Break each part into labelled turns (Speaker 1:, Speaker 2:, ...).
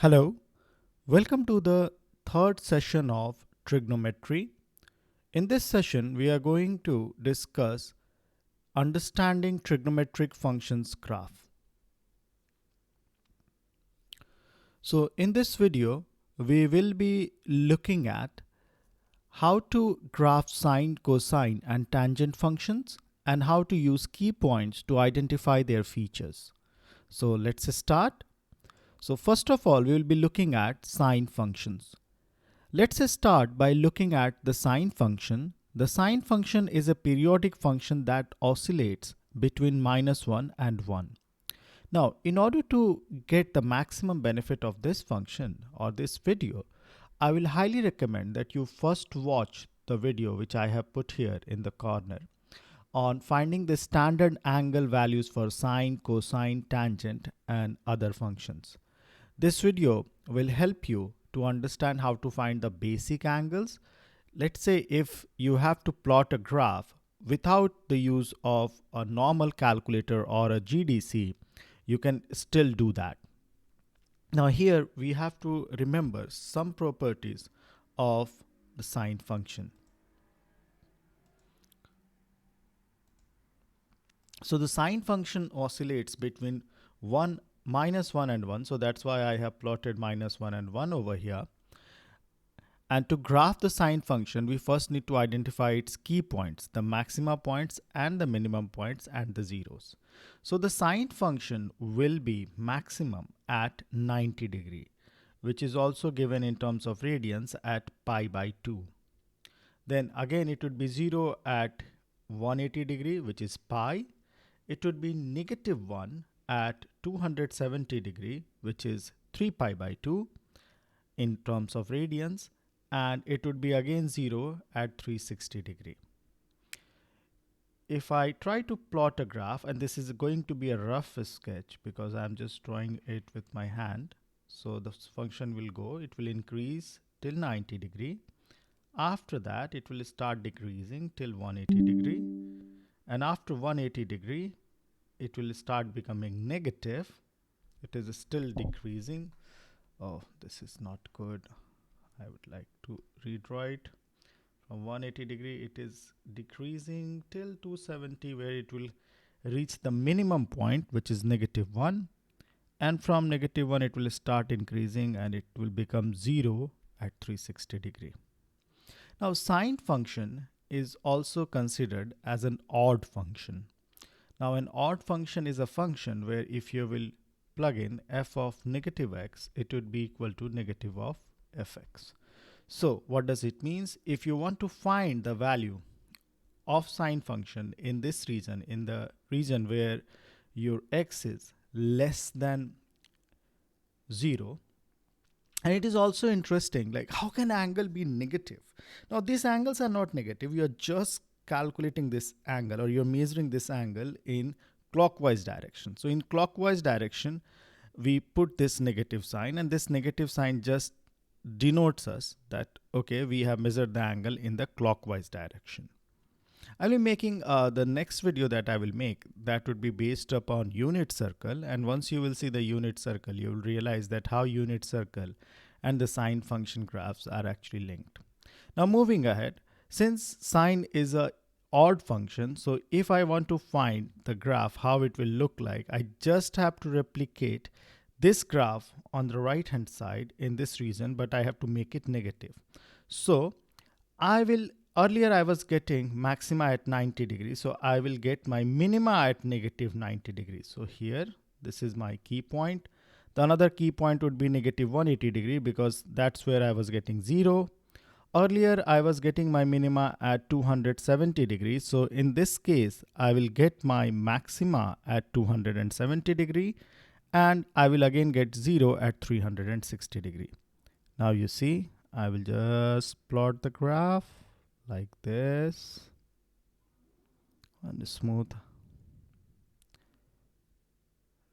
Speaker 1: Hello, welcome to the third session of trigonometry. In this session, we are going to discuss understanding trigonometric functions graph. So in this video, we will be looking at how to graph sine, cosine and tangent functions and how to use key points to identify their features. So let's start. So first of all, we will be looking at sine functions. Let's start by looking at the sine function. The sine function is a periodic function that oscillates between -1 and 1. Now, in order to get the maximum benefit of this function or this video, I will highly recommend that you first watch the video which I have put here in the corner on finding the standard angle values for sine, cosine, tangent and other functions. This video will help you to understand how to find the basic angles. Let's say if you have to plot a graph without the use of a normal calculator or a GDC, you can still do that. Now here we have to remember some properties of the sine function. So the sine function oscillates between -1 and 1. So that's why I have plotted -1 and 1 over here. And to graph the sine function, we first need to identify its key points, the maxima points and the minimum points and the zeros. So the sine function will be maximum at 90 degree, which is also given in terms of radians at pi by 2. Then again, it would be 0 at 180 degree, which is pi. It would be -1 at 270 degree, which is 3 pi by 2 in terms of radians, and it would be again 0 at 360 degree. If I try to plot a graph, and this is going to be a rough sketch because I'm just drawing it with my hand. So the function will go, it will increase till 90 degree. After that, it will start decreasing till 180 degree. And after 180 degree, it will start becoming negative. It is still decreasing. Oh, this is not good. I would like to redraw it. From 180 degree, it is decreasing till 270, where it will reach the minimum point, which is -1. And from -1, it will start increasing and it will become 0 at 360 degree. Now, sine function is also considered as an odd function. Now, an odd function is a function where if you will plug in f of -x, it would be equal to negative of fx. So what does it mean? If you want to find the value of sine function in this region, in the region where your x is less than 0, and it is also interesting, like how can angle be negative? Now these angles are not negative. You are just calculating this angle, or you're measuring this angle in clockwise direction. So in clockwise direction, we put this negative sign, and this negative sign just denotes us that, okay, we have measured the angle in the clockwise direction. I'll be making the next video that I will make, that would be based upon unit circle. And once you will see the unit circle, you will realize that how unit circle and the sine function graphs are actually linked. Now moving ahead, since sine is a odd function, so if I want to find the graph, how it will look like, I just have to replicate this graph on the right hand side in this region, but I have to make it negative. So earlier I was getting maxima at 90 degrees. So I will get my minima at -90 degrees. So here, this is my key point. The another key point would be -180 degree because that's where I was getting 0. Earlier I was getting my minima at 270 degrees. So in this case, I will get my maxima at 270 degree. And I will again get 0 at 360 degree. Now you see, I will just plot the graph like this and smooth.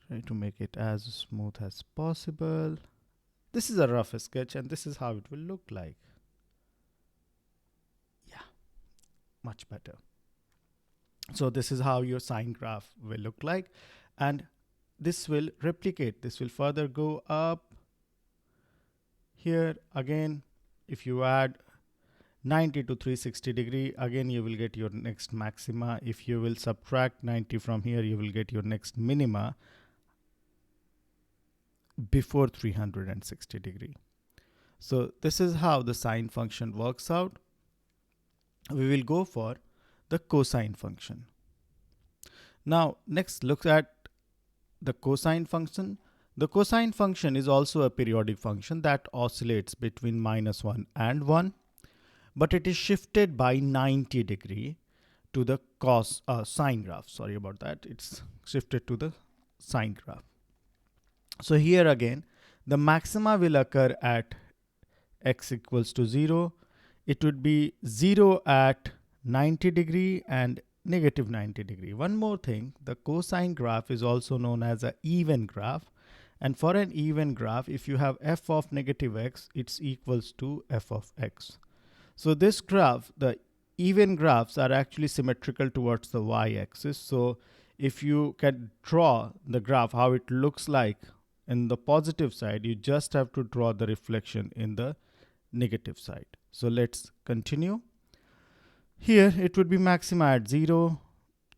Speaker 1: Try to make it as smooth as possible. This is a rough sketch and this is how it will look like. Yeah, much better. So this is how your sine graph will look like. And this will replicate. This will further go up Here again, if you add 90 to 360 degree, again you will get your next maxima. If you will subtract 90 from here, you will get your next minima before 360 degree. So this is how the sine function works out. We will go for the cosine function. Now next look at the cosine function. The cosine function is also a periodic function that oscillates between -1 and 1, but it is shifted by 90 degree to the sine graph. Sorry about that. It's shifted to the sine graph. So here again, the maxima will occur at x equals to 0. It would be 0 at 90 degree and negative 90 degree. One more thing, the cosine graph is also known as an even graph. And for an even graph, if you have f of negative x, it's equals to f of x. So this graph, the even graphs are actually symmetrical towards the y-axis. So if you can draw the graph, how it looks like in the positive side, you just have to draw the reflection in the negative side. So let's continue. Here it would be maxima at 0,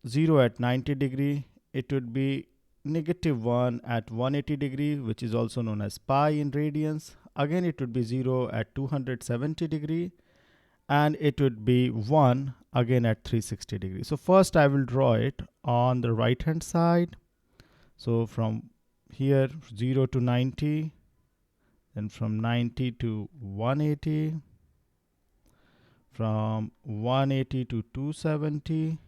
Speaker 1: 0 at 90 degree. It would be negative 1 at 180 degree, which is also known as pi in radians. Again, it would be 0 at 270 degree. And it would be 1 again at 360 degrees. So first I will draw it on the right hand side. So from here 0 to 90, then from 90 to 180, from 180 to 270,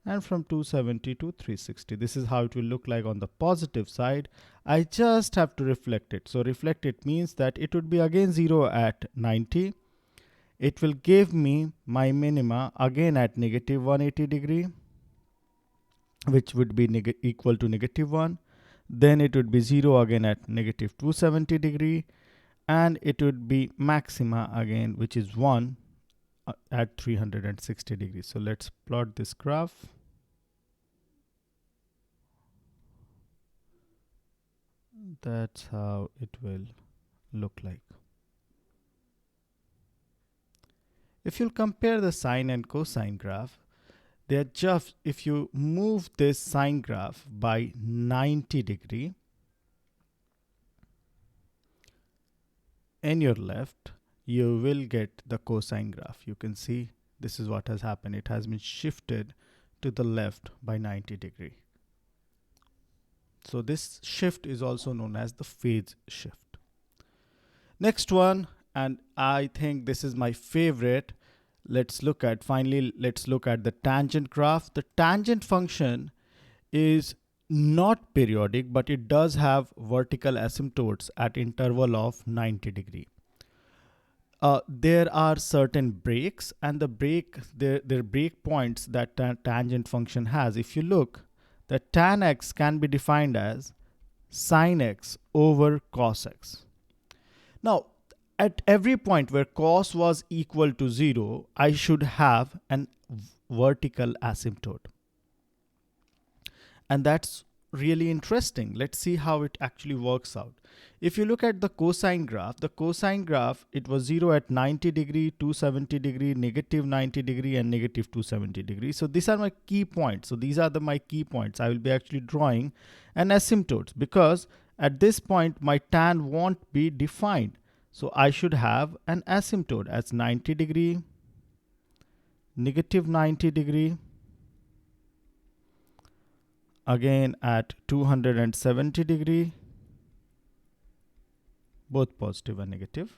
Speaker 1: and from 270 to 360. This is how it will look like on the positive side. I just have to reflect it. So reflect it means that it would be again 0 at 90. It will give me my minima again at negative 180 degree, which would be equal to negative 1. Then it would be 0 again at negative 270 degree. And it would be maxima again, which is 1 at 360 degrees. So let's plot this graph. That's how it will look like. If you'll compare the sine and cosine graph, they're just, if you move this sine graph by 90 degree in your left, you will get the cosine graph. You can see this is what has happened. It has been shifted to the left by 90 degree. So this shift is also known as the phase shift. Next one, and I think this is my favorite. Let's look at the tangent graph. The tangent function is not periodic, but it does have vertical asymptotes at interval of 90 degree. There are certain breaks, and the break points that tangent function has. If you look, the tan x can be defined as sine x over cos x. Now, at every point where cos was equal to 0, I should have an vertical asymptote. And that's really interesting. Let's see how it actually works out. If you look at the cosine graph, it was 0 at 90 degree, 270 degree, negative 90 degree, and negative 270 degree. So these are my key points. So these are my key points. I will be actually drawing an asymptote because at this point my tan won't be defined. So I should have an asymptote as 90 degree, negative 90 degree, again at 270 degree, both positive and negative.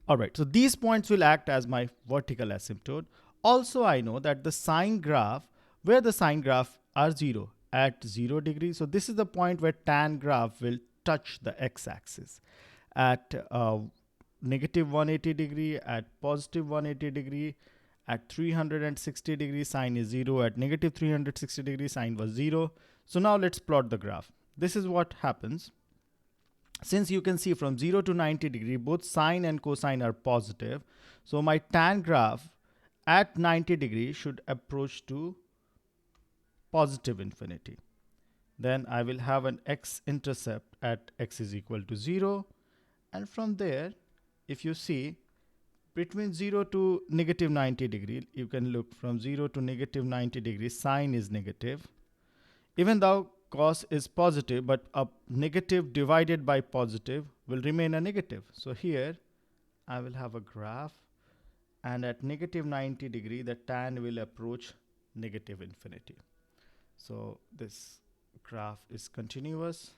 Speaker 1: All right, so these points will act as my vertical asymptote. Also, I know that the sine graph, where the sine graph are 0 at 0 degree. So this is the point where tan graph will touch the x-axis at negative 180 degree, at positive 180 degree, at 360 degree sine is 0, at negative 360 degree sine was 0. So now let's plot the graph. This is what happens. Since you can see from 0 to 90 degree, both sine and cosine are positive. So my tan graph at 90 degree should approach to positive infinity. Then I will have an x-intercept at x is equal to 0. And from there, if you see, between 0 to negative 90 degree, you can look from 0 to negative 90 degrees, sine is negative. Even though cos is positive, but a negative divided by positive will remain a negative. So here I will have a graph, and at negative 90 degree, the tan will approach negative infinity. So this graph is continuous.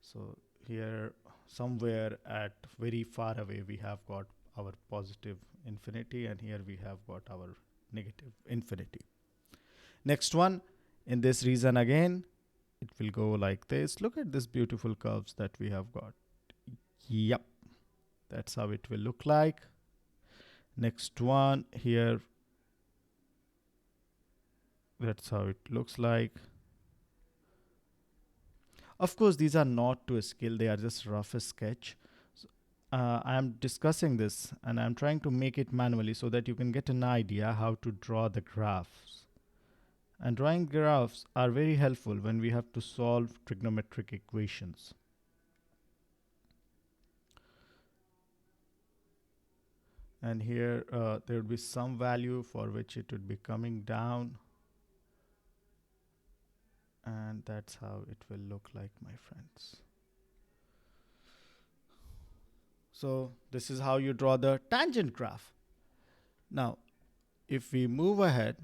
Speaker 1: So here somewhere at very far away, we have got our positive infinity, and here we have got our negative infinity. Next one, in this region again, it will go like this. Look at this beautiful curves that we have got. Yep, that's how it will look like. Next one here, that's how it looks like. Of course, these are not to scale, they are just rough sketch. I am discussing this and I'm trying to make it manually so that you can get an idea how to draw the graphs. And drawing graphs are very helpful when we have to solve trigonometric equations. And here there would be some value for which it would be coming down. And that's how it will look like, my friends. So this is how you draw the tangent graph. Now, if we move ahead,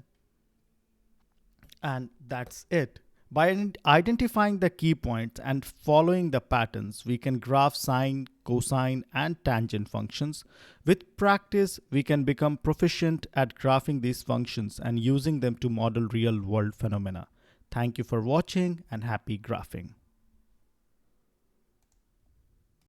Speaker 1: and that's it. By identifying the key points and following the patterns, we can graph sine, cosine, and tangent functions. With practice, we can become proficient at graphing these functions and using them to model real-world phenomena. Thank you for watching and happy graphing.